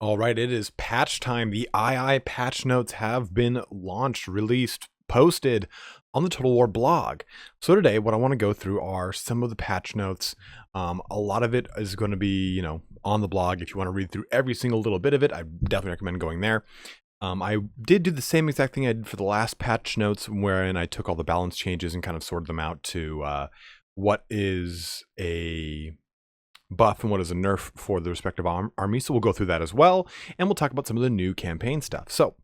All right, it is patch time. The II patch notes have been launched, released, posted on the Total War blog. So today, what I want to go through are some of the patch notes. A lot of it is going to be, on the blog. If you want to read through every single little bit of it, I definitely recommend going there. I did do the same exact thing I did for the last patch notes, wherein I took all the balance changes and kind of sorted them out to what is a buff and what is a nerf for the respective army. So we'll go through that as well, and we'll talk about some of the new campaign stuff. So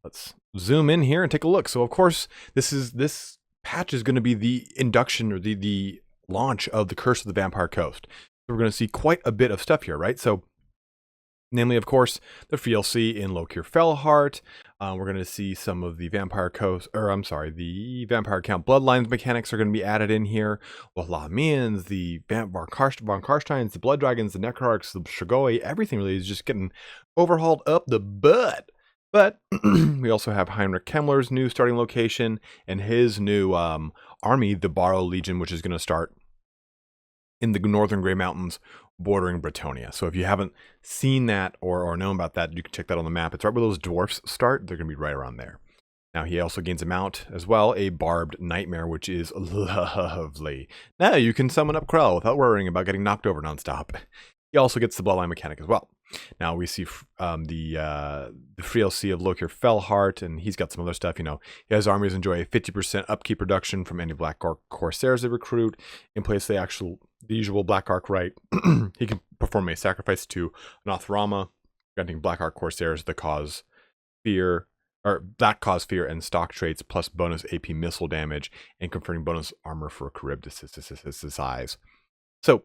let's zoom in here and take a look. So of course, this patch is going to be the induction or the launch of the Curse of the Vampire Coast. So we're going to see quite a bit of stuff here, right? So namely, of course, the DLC in Lokir Fellheart. We're going to see some of the Vampire Coast, the Vampire Count Bloodlines mechanics are going to be added in here. Well, Lahmians, the Von Karsteins, the Blood Dragons, the Necrarchs, the Strigoi, everything really is just getting overhauled up the butt. But we also have Heinrich Kemmler's new starting location and his new army, the Barrow Legion, which is going to start in the northern Grey Mountains bordering Bretonnia. So if you haven't seen that or known about that, you can check that on the map. It's right where those dwarfs start. They're going to be right around there. Now he also gains a mount as well, a Barbed Nightmare, which is lovely. Now you can summon up Krell without worrying about getting knocked over nonstop. He also gets the Bloodline mechanic as well. Now we see the Frielsi of Lokir Fellheart, and he's got some other stuff. His armies enjoy a 50% upkeep reduction from any Black Ark Corsairs they recruit. In place the usual Black Ark right. He can perform a sacrifice to Nothrama, granting Black Ark Corsairs that cause fear and stock traits plus bonus AP missile damage and conferring bonus armor for Charybdis' size. So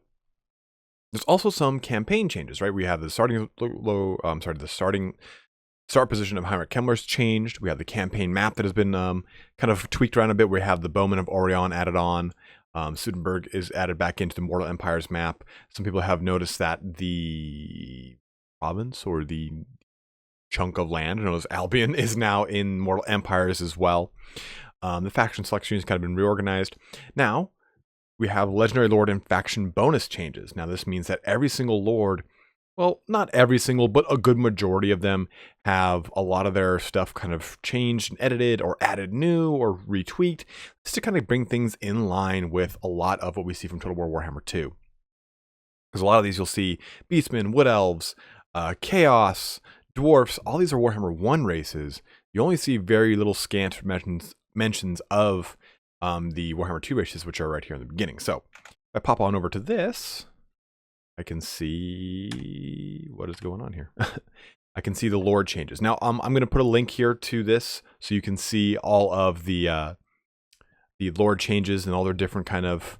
there's also some campaign changes, right? We have the start position of Heinrich Kemmler's changed. We have the campaign map that has been kind of tweaked around a bit. We have the Bowmen of Orion added on. Sudenburg is added back into the Mortal Empires map. Some people have noticed that the province or the chunk of land known as Albion is now in Mortal Empires as well. The faction selection has kind of been reorganized. Now, we have Legendary Lord and faction bonus changes. Now, this means that every single Lord, well, not every single, but a good majority of them have a lot of their stuff kind of changed and edited or added new or retweaked, just to kind of bring things in line with a lot of what we see from Total War Warhammer 2. Because a lot of these you'll see Beastmen, Wood Elves, Chaos, Dwarfs, all these are Warhammer 1 races. You only see very little scant mentions of the Warhammer 2 races, which are right here in the beginning. So if I pop on over to this, I can see what is going on here. I can see the Lord changes. Now, I'm going to put a link here to this so you can see all of the Lord changes and all their different kind of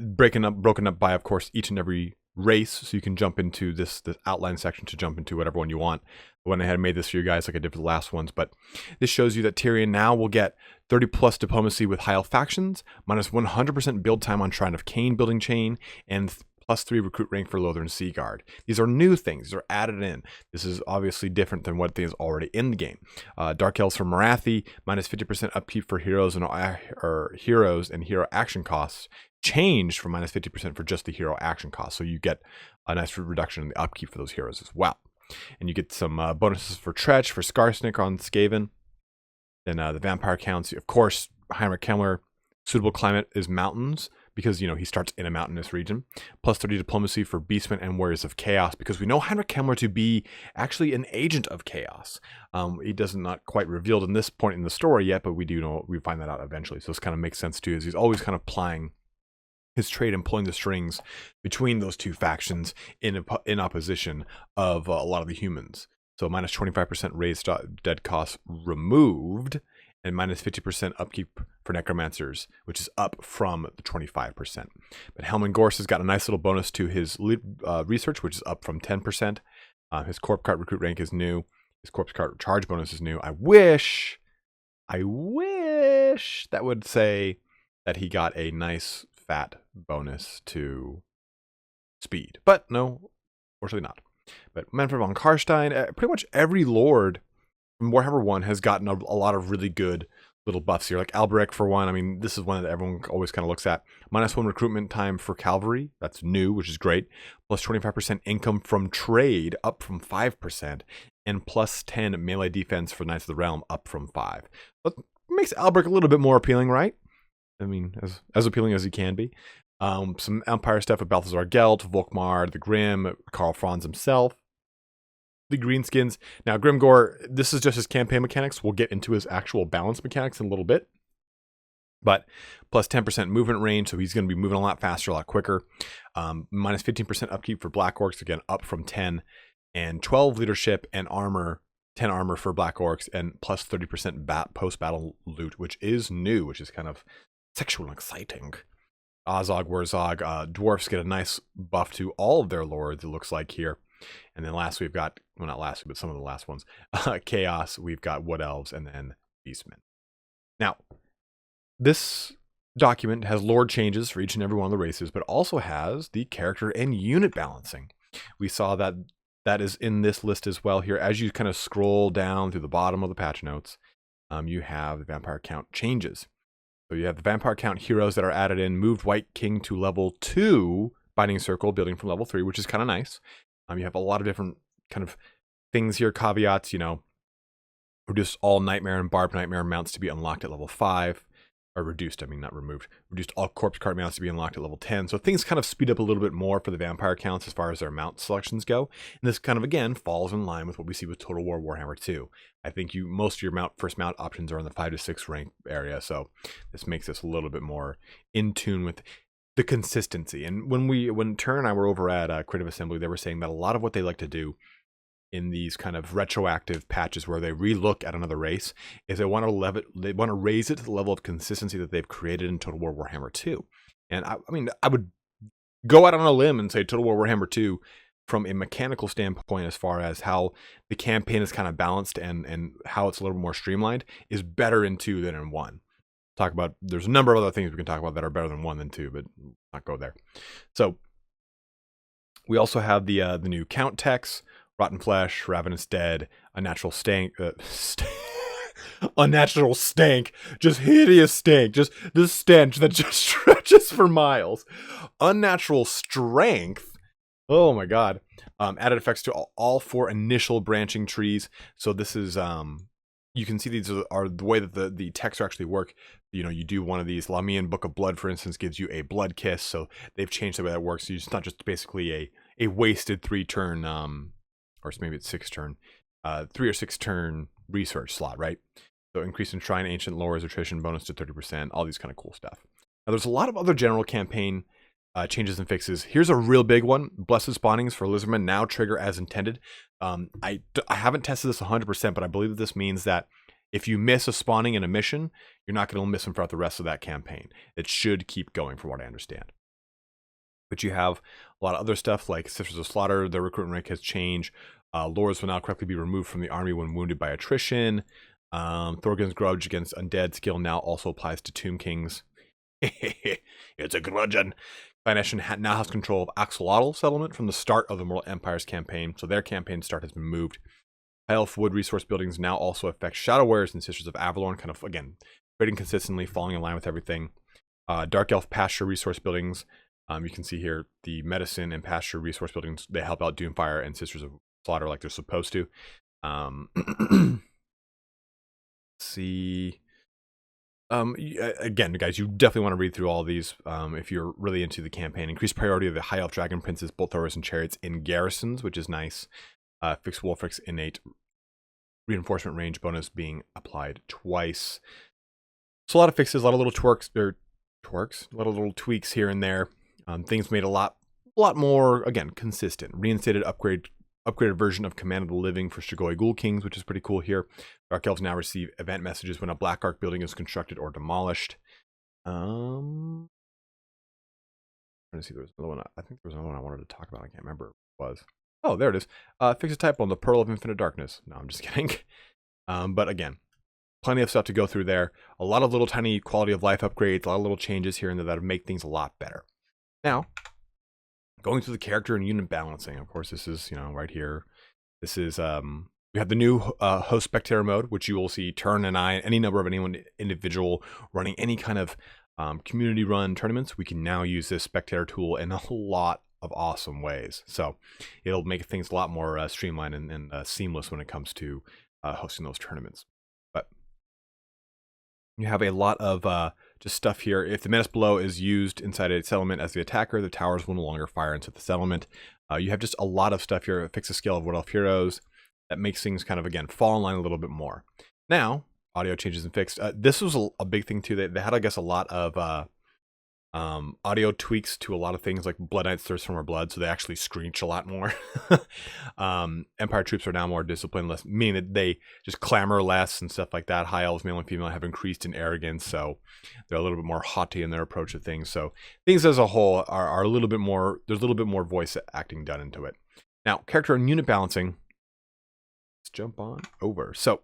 broken up by, of course, each and every race. So you can jump into this outline section to jump into whatever one you want. I went ahead and made this for you guys like I did for the last ones, but this shows you that Tyrion now will get 30 plus diplomacy with high elf factions, minus 100% build time on Shrine of Cain building chain, and plus 3 recruit rank for Lothern Sea Guard. These are new things. These are added in. This is obviously different than what is already in the game. Dark Elves from Morathi, minus 50% upkeep for heroes and hero action costs, changed from minus 50% for just the hero action cost. So you get a nice reduction in the upkeep for those heroes as well. And you get some bonuses for Tretch, for Skarsnik on Skaven. Then the Vampire counts. Of course, Heinrich Kemmler, suitable climate is mountains, because, he starts in a mountainous region. Plus 30 diplomacy for Beastmen and Warriors of Chaos, because we know Heinrich Kemmler to be actually an agent of chaos. He does not quite revealed in this point in the story yet, but we do know, we find that out eventually. So this kind of makes sense too, as he's always kind of plying his trade and pulling the strings between those two factions in opposition of a lot of the humans. So minus 25% raised dead costs removed, and minus 50% upkeep for Necromancers, which is up from the 25%. But Helman Gorse has got a nice little bonus to his research, which is up from 10%. His Corp Cart recruit rank is new. His Corpse Cart charge bonus is new. I wish that would say that he got a nice fat bonus to speed. But no, fortunately not. But Manfred von Karstein, pretty much every Lord from Warhammer 1 has gotten a lot of really good little buffs here, like Alberic for one. I mean, this is one that everyone always kind of looks at. -1 recruitment time for cavalry. That's new, which is great. Plus 25% income from trade, up from 5%. And plus 10 melee defense for Knights of the Realm, up from 5. But makes Alberic a little bit more appealing, right? I mean, as appealing as he can be. Some Empire stuff with Balthazar Gelt, Volkmar, the Grim, Karl Franz himself. The greenskins. Now, Grimgor, this is just his campaign mechanics. We'll get into his actual balance mechanics in a little bit. But plus 10% movement range, so he's going to be moving a lot faster, a lot quicker. Minus 15% upkeep for Black Orcs, again, up from 10. And 12 leadership and armor, 10 armor for Black Orcs, and plus 30% post-battle loot, which is new, which is kind of sexual and exciting. Azog, Wurzog, dwarfs get a nice buff to all of their lords, it looks like here. And then last we've got, well, not last week, but some of the last ones, Chaos, we've got Wood Elves, and then Beastmen. Now, this document has lord changes for each and every one of the races, but also has the character and unit balancing. We saw that that is in this list as well here. As you kind of scroll down through the bottom of the patch notes, you have the vampire count changes. So you have the vampire count heroes that are added in, moved White King to level 2, Binding Circle, building from level 3, which is kind of nice. You have a lot of different kind of things here, caveats, you know, reduced all Nightmare and Barbed Nightmare mounts to be unlocked at level 5, or reduced, I mean, not removed, reduced all Corpse Cart mounts to be unlocked at level 10. So things kind of speed up a little bit more for the vampire counts as far as their mount selections go. And this kind of, again, falls in line with what we see with Total War Warhammer 2. I think most of your first mount options are in the 5 to 6 rank area, so this makes this a little bit more in tune with the consistency. And when Tur and I were over at Creative Assembly, they were saying that a lot of what they like to do in these kind of retroactive patches where they relook at another race is they want to raise it to the level of consistency that they've created in Total War Warhammer 2. And I mean, I would go out on a limb and say Total War Warhammer 2, from a mechanical standpoint, as far as how the campaign is kind of balanced and how it's a little more streamlined, is better in 2 than in 1. Talk about, there's a number of other things we can talk about that are better than 1 than 2, but not go there. So we also have the new count text: Rotten Flesh, Ravenous Dead, Unnatural Stank, Unnatural Stank, just hideous stank, just this stench that just stretches for miles. Unnatural Strength, oh my god. Added effects to all 4 initial branching trees. So this is, you can see these are the way that the texts actually work. You know, you do one of these, Lamian Book of Blood, for instance, gives you a blood kiss. So they've changed the way that works. So it's not just basically a wasted 3-turn, or maybe it's 6-turn, 3 or 6 turn research slot, right? So increase in Shrine Ancient Lore's attrition bonus to 30%, all these kind of cool stuff. Now there's a lot of other general campaign changes and fixes. Here's a real big one: Blessed Spawnings for Lizardmen now trigger as intended. I haven't tested this 100%, but I believe that this means that if you miss a spawning in a mission, you're not going to miss them throughout the rest of that campaign. It should keep going, from what I understand. But you have a lot of other stuff like Sisters of Slaughter. Their recruitment rank has changed. Lords will now correctly be removed from the army when wounded by attrition. Thorgun's Grudge against Undead skill now also applies to Tomb Kings. It's a grudgeon. Clan Eshin now has control of Axolotl settlement from the start of the Mortal Empires campaign, so their campaign start has been moved. High Elf Wood resource buildings now also affect Shadow Warriors and Sisters of Avalorn, kind of, again, trading consistently, falling in line with everything. Dark Elf Pasture resource buildings, you can see here the Medicine and Pasture resource buildings, they help out Doomfire and Sisters of Slaughter like they're supposed to. See... again, guys, you definitely want to read through all of these if you're really into the campaign. Increased priority of the High Elf Dragon Princes, Bolt Throwers, and Chariots in garrisons, which is nice. Fixed Wolfric's innate reinforcement range bonus being applied twice. So a lot of fixes, a lot of little a lot of little tweaks here and there. Things made a lot more, again, consistent. Reinstated upgraded version of Command of the Living for Strigoi Ghoul Kings, which is pretty cool here. Dark Elves now receive event messages when a Black Ark building is constructed or demolished. I'm trying to see, there was another one. I think there was another one I wanted to talk about. I can't remember what it was. Oh, there it is. Fix a typo on the Pearl of Infinite Darkness. No, I'm just kidding. But again, plenty of stuff to go through there. A lot of little tiny quality of life upgrades, a lot of little changes here and there that make things a lot better. Now, going through the character and unit balancing. Of course, this is, right here. This is We have the new host spectator mode, which you will see Turn and I, any number of anyone individual running any kind of community run tournaments. We can now use this spectator tool in a lot of awesome ways. So it'll make things a lot more streamlined and seamless when it comes to hosting those tournaments. But you have a lot of just stuff here. If the menace below is used inside a settlement as the attacker, the towers will no longer fire into the settlement. You have just a lot of stuff here. Fix the scale of Wood Elf heroes. That makes things kind of, again, fall in line a little bit more. Now, audio changes and fixed. This was a big thing too. They had, I guess, a lot of audio tweaks to a lot of things like Blood Knight's Thirst for More Blood, so they actually screech a lot more. Empire troops are now more disciplined, less, meaning that they just clamor less and stuff like that. High elves, male and female, have increased in arrogance, so they're a little bit more haughty in their approach to things. So things as a whole are a little bit more, there's a little bit more voice acting done into it. Now, character and unit balancing. Let's jump on over. So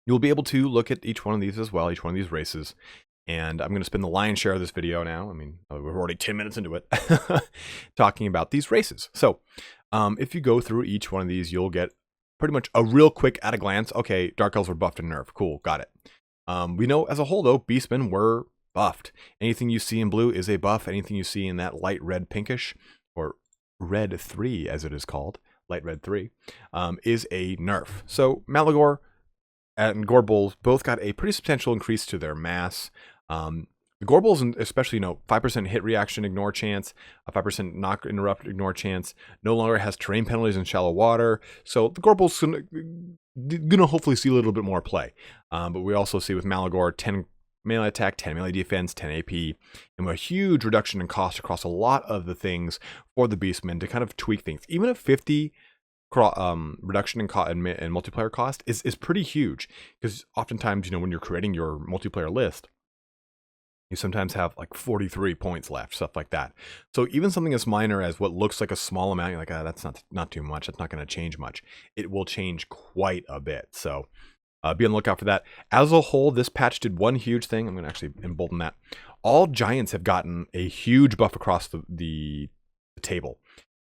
you'll be able to look at each one of these as well, each one of these races. And I'm going to spend the lion's share of this video now. I mean, we're already 10 minutes into it, talking about these races. So if you go through each one of these, you'll get pretty much a real quick at a glance. Okay, Dark Elves were buffed and nerfed. Cool, got it. We know as a whole, though, Beastmen were buffed. Anything you see in blue is a buff. Anything you see in that light red pinkish, or red 3 as it is called, light red 3, is a nerf. So Malagor and Gorbals both got a pretty substantial increase to their mass. The Gorbals, especially, 5% hit reaction ignore chance, a 5% knock interrupt ignore chance, no longer has terrain penalties in shallow water. So the Gorbals gonna hopefully see a little bit more play. But we also see with Malagor 10 melee attack, 10 melee defense, 10 AP, and a huge reduction in cost across a lot of the things for the Beastmen to kind of tweak things. Even a 50 reduction in multiplayer cost is pretty huge, because oftentimes, when you're creating your multiplayer list, you sometimes have like 43 points left, stuff like that. So even something as minor as what looks like a small amount, you're like, that's not too much. That's not going to change much. It will change quite a bit. So be on the lookout for that. As a whole, this patch did one huge thing. I'm going to actually embolden that. All giants have gotten a huge buff across the table.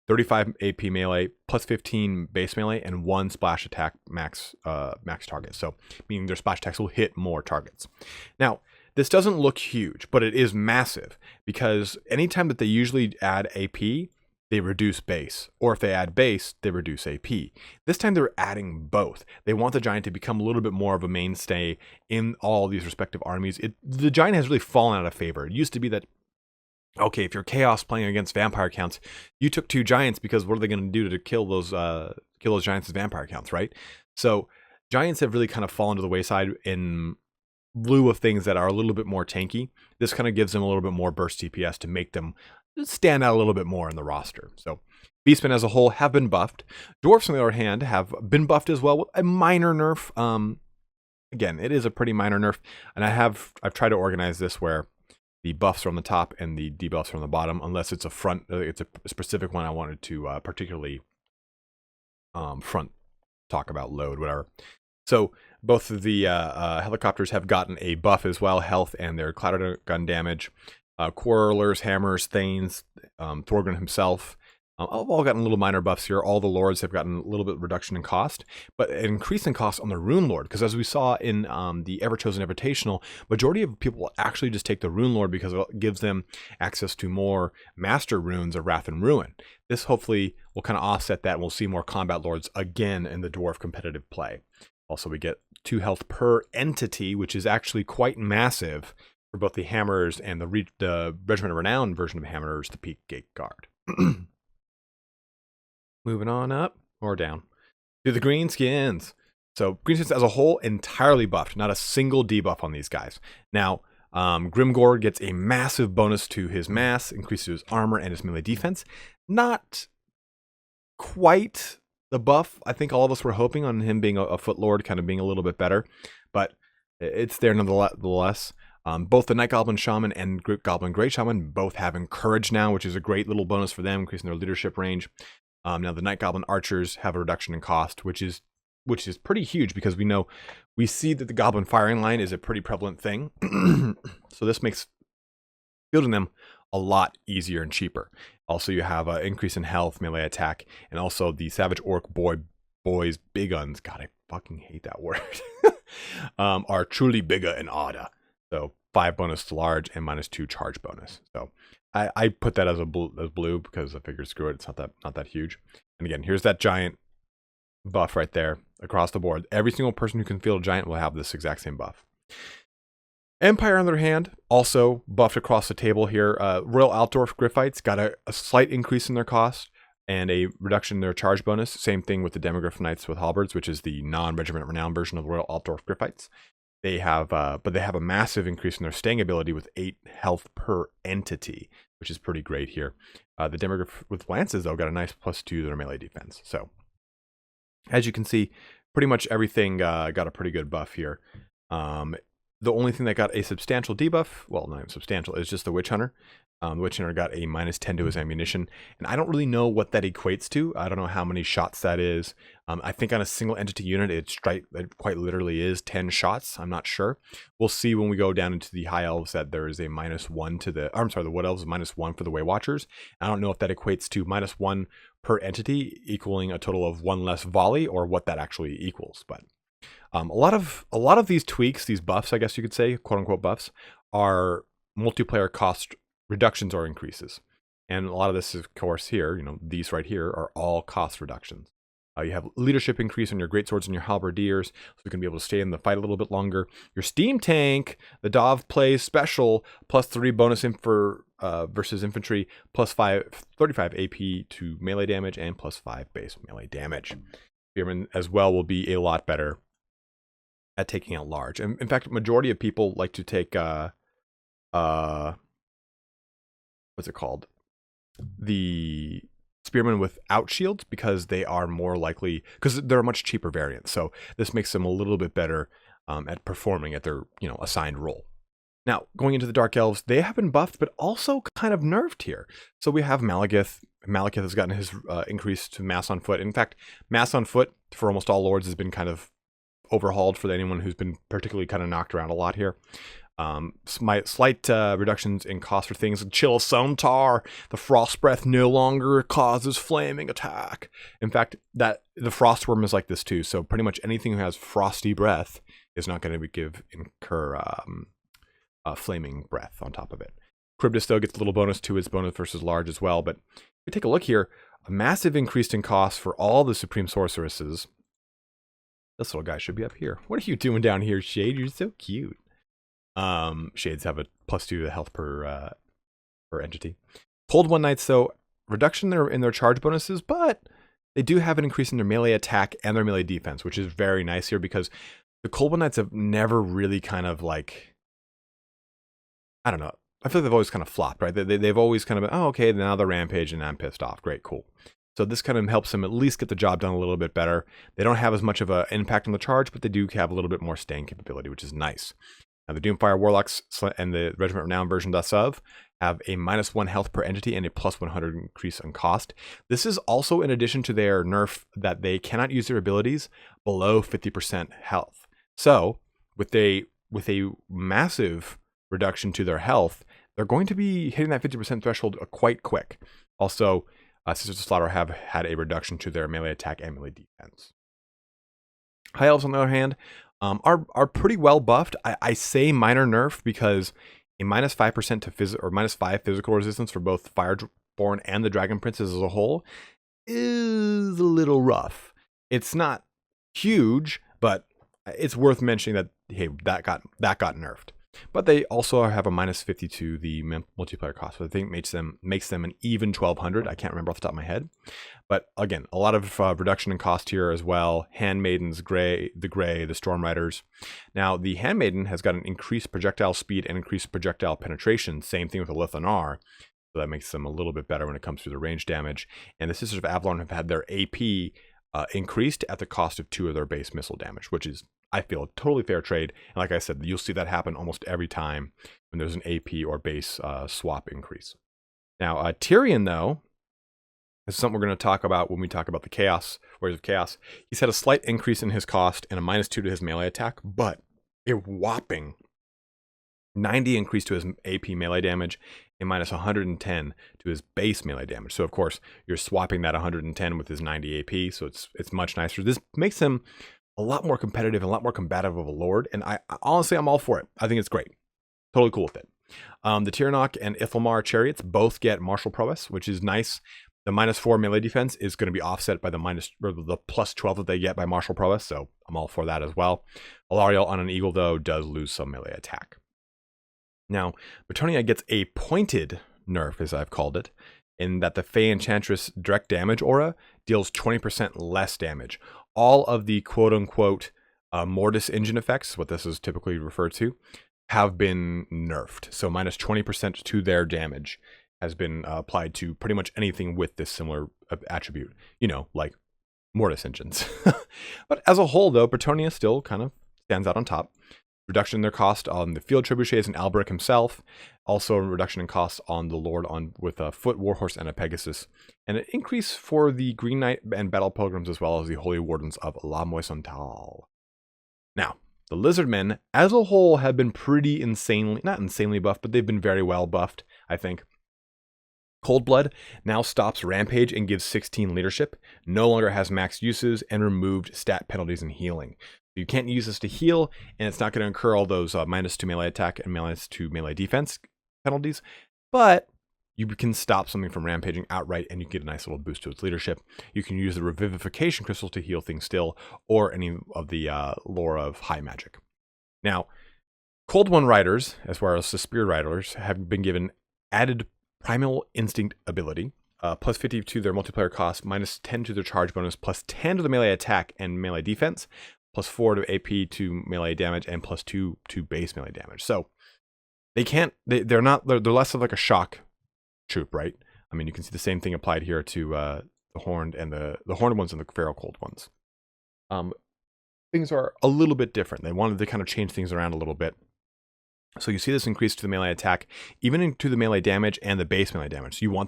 35 AP melee, plus 15 base melee, and 1 splash attack max target. So meaning their splash attacks will hit more targets. Now, this doesn't look huge, but it is massive, because anytime that they usually add AP, they reduce base. Or if they add base, they reduce AP. This time they're adding both. They want the giant to become a little bit more of a mainstay in all these respective armies. The giant has really fallen out of favor. It used to be that, okay, if you're Chaos playing against vampire counts, you took 2 giants, because what are they going to do to kill those giants as vampire counts, right? So giants have really kind of fallen to the wayside in lieu of things that are a little bit more tanky. This kind of gives them a little bit more burst DPS to make them stand out a little bit more in the roster. So Beastmen as a whole have been buffed. Dwarfs, on the other hand, have been buffed as well with a minor nerf. Again, it is a pretty minor nerf, and I've tried to organize this where the buffs are on the top and the debuffs are on the bottom, unless it's it's a specific one I wanted to particularly front talk about, load, whatever. So both of the helicopters have gotten a buff as well, health and their clatter gun damage. Quarrelers, Hammers, Thanes, Thorgrim himself, all gotten little minor buffs here. All the lords have gotten a little bit reduction in cost, but an increase in cost on the Rune Lord, because as we saw in the Everchosen Invitational, majority of people will actually just take the Rune Lord because it gives them access to more master runes of Wrath and Ruin. This hopefully will kind of offset that, and we'll see more combat lords again in the dwarf competitive play. Also, we get 2 health per entity, which is actually quite massive for both the Hammers and the Regiment of Renown version of Hammers, the Peak Gate Guard. Moving on up or down to the Greenskins. So Greenskins as a whole entirely buffed, not a single debuff on these guys. Now, Grimgor gets a massive bonus to his mass, increases his armor and his melee defense. Not quite the buff I think all of us were hoping on him being a Foot Lord, kind of being a little bit better, but it's there nonetheless. Both the Night Goblin Shaman and Goblin Great Shaman both have Encourage now, which is a great little bonus for them, increasing their leadership range. Now the Night Goblin Archers have a reduction in cost, which is pretty huge, because we see that the Goblin firing line is a pretty prevalent thing. So this makes fielding them a lot easier and cheaper. Also, you have an increase in health, melee attack, and also the Savage Orc Boy boys, big guns, God, I fucking hate that word, are truly bigger and odder. So 5 bonus to large and -2 charge bonus. So I put that as blue because I figured screw it, it's not that huge. And again, here's that giant buff right there across the board. Every single person who can field a giant will have this exact same buff. Empire, on the other hand, also buffed across the table here. Royal Altdorf Griffites got a slight increase in their cost and a reduction in their charge bonus. Same thing with the Demogryph Knights with Halberds, which is the non-Regiment Renown version of the Royal Altdorf Griffites. They have, but they have a massive increase in their staying ability with 8 health per entity, which is pretty great here. The Demogryph with Lances, though, got a nice +2 to their melee defense. So, as you can see, pretty much everything got a pretty good buff here. The only thing that got a substantial debuff, well, not even substantial, is just the Witch Hunter. The Witch Hunter got a -10 to his ammunition, and I don't really know what that equates to. I don't know how many shots that is. I think on a single entity unit, it quite literally is 10 shots. I'm not sure. We'll see when we go down into the High Elves that there is a -1 to the, I'm sorry, the Wood Elves is -1 for the Way Watchers. I don't know if that equates to -1 per entity, equaling a total of 1 less volley, or what that actually equals, but a lot of these tweaks, these buffs, I guess you could say, quote unquote buffs, are multiplayer cost reductions or increases. And a lot of this, of course, here, these right here are all cost reductions. You have leadership increase on your greatswords and your halberdiers, so you can be able to stay in the fight a little bit longer. Your steam tank, the Dov plays special, +3 bonus versus infantry, +35 AP to melee damage, and +5 base melee damage. Spearmen as well will be a lot better at taking out large. And in fact, majority of people like to take what's it called? The Spearmen without shields, because they are more likely, because they're a much cheaper variant. So this makes them a little bit better at performing at their assigned role. Now, going into the Dark Elves, they have been buffed, but also kind of nerfed here. So we have Malekith. Malekith has gotten his increase to Mass on Foot. In fact, Mass on Foot for almost all lords has been kind of overhauled for anyone who's been particularly kind of knocked around a lot here. Slight reductions in cost for things. Chill Sontar, the Frost Breath no longer causes flaming attack. In fact, that the Frostworm is like this too. So pretty much anything that has Frosty Breath is not going to incur flaming breath on top of it. Charybdis, though, gets a little bonus to its bonus versus large as well. But if we take a look here, a massive increase in cost for all the Supreme Sorceresses. This little guy should be up here. What are you doing down here, Shade? You're so cute. Shades have a +2 to the health per entity. Cold One Knights, though, reduction in their charge bonuses, but they do have an increase in their melee attack and their melee defense, which is very nice here, because the Cold One Knights have never really kind of like, I don't know, I feel like they've always kind of flopped, right? They've always kind of been, oh, okay, now they're Rampage and I'm pissed off. Great, cool. So this kind of helps them at least get the job done a little bit better. They don't have as much of an impact on the charge, but they do have a little bit more staying capability, which is nice. Now, the Doomfire Warlocks and the Regiment Renown version thus of have a -1 health per entity and a +100 increase in cost. This is also in addition to their nerf that they cannot use their abilities below 50% health. So with a massive reduction to their health, they're going to be hitting that 50% threshold quite quick. Also, Sisters of Slaughter have had a reduction to their melee attack and melee defense. High Elves, on the other hand, are pretty well buffed. I say minor nerf because a -5% to -5 physical resistance for both Fireborn and the Dragon Princes as a whole is a little rough. It's not huge, but it's worth mentioning that, hey, that got nerfed. But they also have a -50 to the multiplayer cost, which I think makes them an even 1200. I can't remember off the top of my head. But again, a lot of reduction in cost here as well. Handmaidens, the Storm Riders. Now, the Handmaiden has got an increased projectile speed and increased projectile penetration. Same thing with the Lithanar. So that makes them a little bit better when it comes to the range damage. And the Sisters of Avalon have had their AP increased at the cost of 2 of their base missile damage, which is, I feel, a totally fair trade. And like I said, you'll see that happen almost every time when there's an AP or base swap increase. Now, Tyrion, though, this is something we're going to talk about when we talk about the Chaos, Warriors of Chaos. He's had a slight increase in his cost and a -2 to his melee attack, but a whopping 90 increase to his AP melee damage a minus 110 to his base melee damage. So of course you're swapping that 110 with his 90 AP, so it's much nicer. This makes him a lot more competitive and a lot more combative of a lord, and I honestly I'm all for it. I think it's great. Totally cool with it. The Tiranoc and Ithilmar chariots both get martial prowess, which is nice. The -4 melee defense is going to be offset by the +12 that they get by martial prowess, so I'm all for that as well. Alarielle on an eagle, though, does lose some melee attack. Now, Bretonnia gets a pointed nerf, as I've called it, in that the Fey Enchantress direct damage aura deals 20% less damage. All of the quote-unquote Mortis engine effects, what this is typically referred to, have been nerfed. So minus 20% to their damage has been applied to pretty much anything with this similar attribute, you know, like Mortis engines. But as a whole, though, Bretonnia still kind of stands out on top. Reduction in their cost on the field trebuchets and Alberic himself. Also a reduction in cost on the Lord with a Foot Warhorse and a Pegasus. And an increase for the Green Knight and Battle Pilgrims, as well as the Holy Wardens of La Moissantal. Now, the Lizardmen, as a whole, have been pretty not insanely buffed, but they've been very well buffed, I think. Coldblood now stops Rampage and gives 16 leadership, no longer has max uses, and removed stat penalties and healing. You can't use this to heal, and it's not going to incur all those -2 melee attack and -2 melee defense penalties, but you can stop something from rampaging outright, and you get a nice little boost to its leadership. You can use the Revivification Crystal to heal things still, or any of the lore of high magic. Now, Cold One Riders, as well as the Spear Riders, have been given added Primal Instinct ability, plus 50 to their multiplayer cost, minus 10 to their charge bonus, plus 10 to the melee attack and melee defense, plus 4 to AP to melee damage, and plus 2 to base melee damage. So they're less of like a shock troop, right? I mean, you can see the same thing applied here to the horned and the horned ones and the feral cold ones. Things are a little bit different. They wanted to kind of change things around a little bit. So you see this increase to the melee attack, even into the melee damage and the base melee damage. So they wanted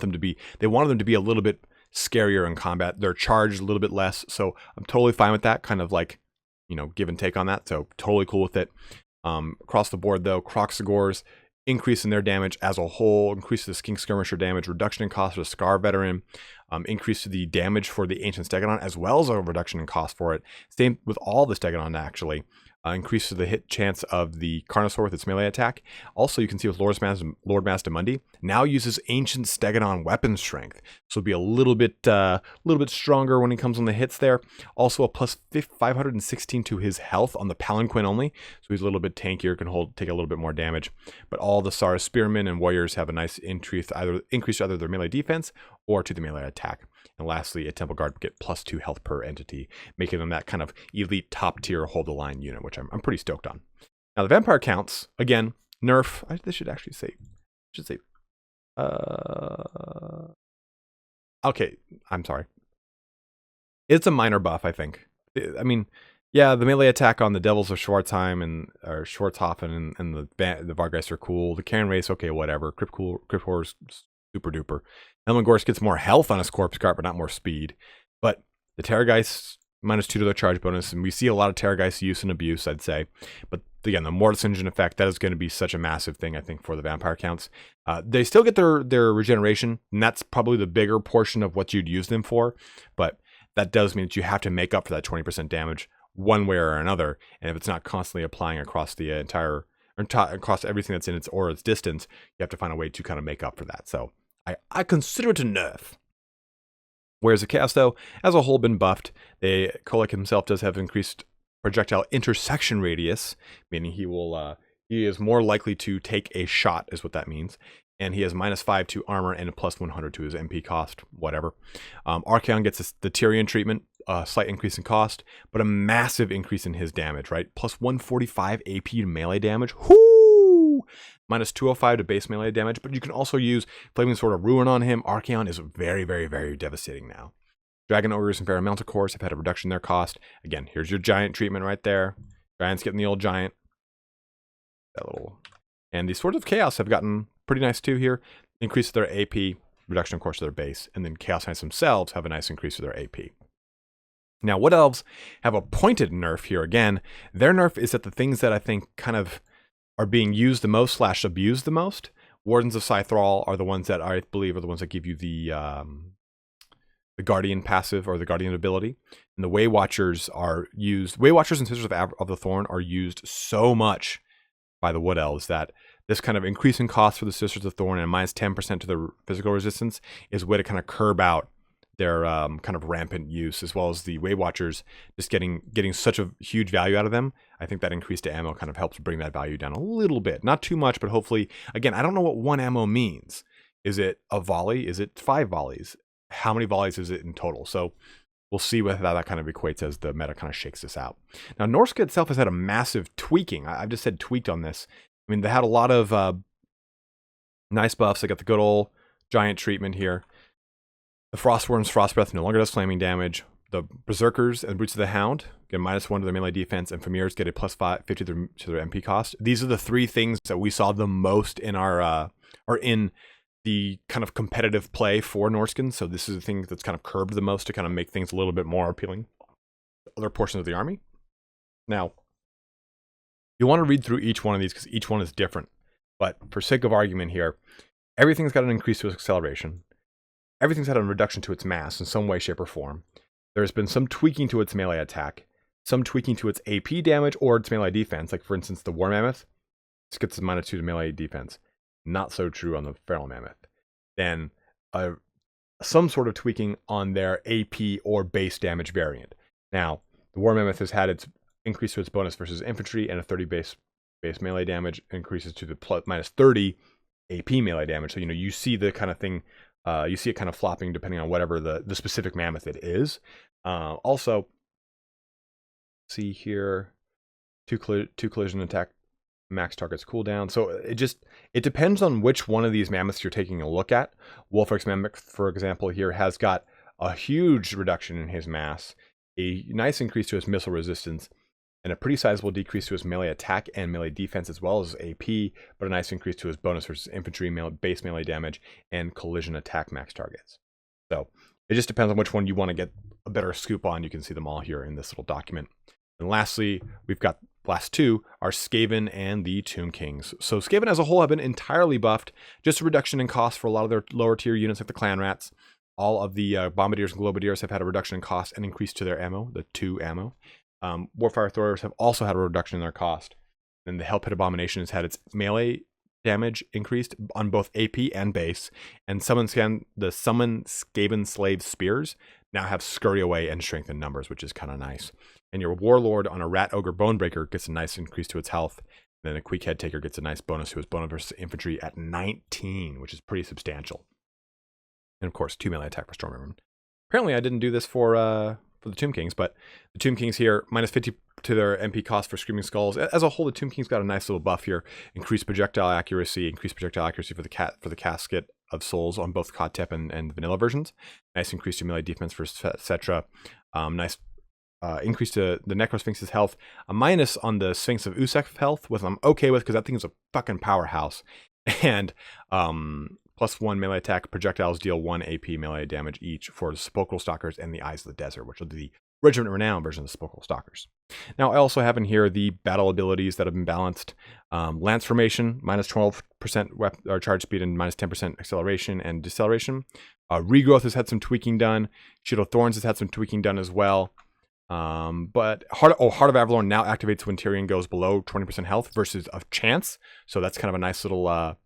them to be a little bit scarier in combat. They're charged a little bit less. So I'm totally fine with that, kind of like, you know, give and take on that. So totally cool with it. Across the board, though, Kroxigors increase in their damage as a whole, increase to the Skink Skirmisher damage, reduction in cost for the Scar Veteran, increase to the damage for the Ancient Stegodon, as well as a reduction in cost for it. Same with all the Stegodon, actually. Increase to the hit chance of the Carnosaur with its melee attack. Also, you can see with Lord Mastamundi now uses Ancient Stegodon weapon strength, so it'll be a little bit stronger when he comes on the hits there. Also, a plus 516 to his health on the Palanquin only, so he's a little bit tankier, can take a little bit more damage. But all the Saurus Spearmen and Warriors have a nice increase to either their melee defense or to the melee attack. And lastly, a Temple Guard get plus 2 health per entity, making them that kind of elite top tier hold the line unit, which I'm pretty stoked on. Now the vampire counts, again, nerf. This should actually say, okay, I'm sorry. It's a minor buff, I think. I mean, yeah, the melee attack on the Devils of Schwarzheim or Schwarzhofen and the Vargeist are cool. The Karen race, okay, whatever. Crypt Horror's super duper. Elmengorsk gets more health on his Corpse Cart, but not more speed. But the Terrorgeist, minus 2 to their charge bonus, and we see a lot of Terrorgeist use and abuse, I'd say. But again, the Mortis Engine effect, that is going to be such a massive thing, I think, for the vampire counts. They still get their regeneration, and that's probably the bigger portion of what you'd use them for. But that does mean that you have to make up for that 20% damage one way or another. And if it's not constantly applying across the across everything that's in its aura's distance, you have to find a way to kind of make up for that. So I consider it a nerf. Whereas the Chaos, though, as a whole, been buffed. Kholek himself does have increased projectile intersection radius, meaning he is more likely to take a shot, is what that means. And he has minus 5 to armor and a plus 100 to his MP cost, whatever. Archaon gets the Tyrion treatment, a slight increase in cost, but a massive increase in his damage, right? Plus 145 AP to melee damage. Whoo! Minus 205 to base melee damage, but you can also use Flaming Sword of Ruin on him. Archaon is very, very, very devastating now. Dragon Ogres and Pharaoh Manticores have had a reduction in their cost. Again, here's your giant treatment right there. Giant's getting the old giant. And the Swords of Chaos have gotten pretty nice too here. Increase to their AP, reduction of course to their base, and then Chaos Knights themselves have a nice increase to their AP. Now, Wood Elves have a pointed nerf here again. Their nerf is that the things that I think kind of are being used the most / abused the most Wardens of Scythrall are the ones that I believe are the ones that give you the Guardian passive or the Guardian ability. And the Way Watchers are used. Way Watchers and Sisters of the Thorn are used so much by the Wood Elves that this kind of increasing cost for the Sisters of Thorn and minus 10% to their physical resistance is a way to kind of curb out their kind of rampant use, as well as the Way Watchers just getting such a huge value out of them. I think that increase to ammo kind of helps bring that value down a little bit. Not too much, but hopefully, again, I don't know what one ammo means. Is it a volley? Is it 5 volleys? How many volleys is it in total? So we'll see whether that kind of equates as the meta kind of shakes this out. Now, Norsca itself has had a massive tweaking. I've just said tweaked on this. I mean, they had a lot of nice buffs. They got the good old giant treatment here. The Frostworm's Frost Breath no longer does flaming damage. The Berserkers and Boots of the Hound get -1 to their melee defense, and Famirs get a +50 to their MP cost. These are the 3 things that we saw the most in our or in the kind of competitive play for Norscan. So this is the thing that's kind of curbed the most to kind of make things a little bit more appealing to other portions of the army. Now, you want to read through each one of these because each one is different. But for sake of argument here, everything's got an increase to its acceleration. Everything's had a reduction to its mass in some way, shape, or form. There's been some tweaking to its melee attack, some tweaking to its AP damage or its melee defense. Like, for instance, the War Mammoth, this gets a -2 to melee defense. Not so true on the Feral Mammoth. Then some sort of tweaking on their AP or base damage variant. Now, the War Mammoth has had its increase to its bonus versus infantry, and a 30 base melee damage increases to the -30 AP melee damage. So, you see the kind of thing, you see it kind of flopping depending on whatever the specific mammoth it is. Also, see here, two collision attack max targets cooldown. So it depends on which one of these mammoths you're taking a look at. Wolfric's Mammoth, for example, here has got a huge reduction in his mass, a nice increase to his missile resistance, and a pretty sizable decrease to his melee attack and melee defense, as well as AP, but a nice increase to his bonus versus infantry, base melee damage, and collision attack max targets. So it just depends on which one you want to get a better scoop on. You can see them all here in this little document. And lastly, we've got last 2 are Skaven and the Tomb Kings. So Skaven as a whole have been entirely buffed, just a reduction in cost for a lot of their lower tier units like the Clan Rats. All of the Bombardiers and Globadiers have had a reduction in cost and increase to their ammo, the 2 ammo. Warfire Throwers have also had a reduction in their cost. And the Hellpit Abomination has had its melee damage increased on both AP and base. And the Summon Skaven Slave Spears now have Scurry Away and Strength in numbers, which is kind of nice. And your Warlord on a Rat Ogre Bonebreaker gets a nice increase to its health. And then a Quick Head Taker gets a nice bonus to his bonus versus infantry at 19, which is pretty substantial. And of course, 2 melee attack for Stormreaver. Apparently, I didn't do this for the Tomb Kings, but the Tomb Kings here, -50 to their MP cost for Screaming Skulls. As a whole, the Tomb Kings got a nice little buff here. Increased projectile accuracy for the Casket of Souls on both Kotep and vanilla versions. Nice increase to melee defense for Cetra. Nice increase to the Necrosphinx's health. A minus on the Sphinx of Usek health, which I'm okay with because that thing is a fucking powerhouse. And +1 melee attack. Projectiles deal 1 AP melee damage each for the Sepulchral Stalkers and the Eyes of the Desert, which are the Regiment Renown version of the Sepulchral Stalkers. Now, I also have in here the battle abilities that have been balanced. Lance Formation, -12% charge speed and -10% acceleration and deceleration. Regrowth has had some tweaking done. Shield of Thorns has had some tweaking done as well. But Heart of Avalorn now activates when Tyrion goes below 20% health versus a chance. So that's kind of a nice little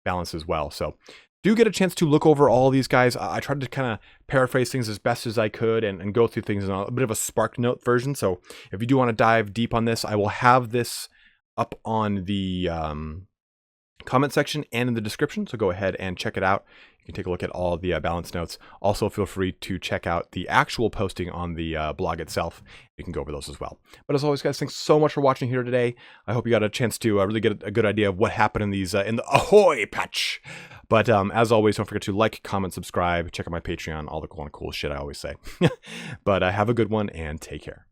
balance as well. So do get a chance to look over all these guys. I tried to kind of paraphrase things as best as I could and go through things in a bit of a Spark Note version. So if you do want to dive deep on this, I will have this up on the comment section and in the description. So go ahead and check it out. You can take a look at all the balance notes. Also, feel free to check out the actual posting on the blog itself. You can go over those as well. But as always, guys, thanks so much for watching here today. I hope you got a chance to really get a good idea of what happened in these in the Ahoy patch. But as always, don't forget to like, comment, subscribe, check out my Patreon, all the cool shit I always say. But have a good one and take care.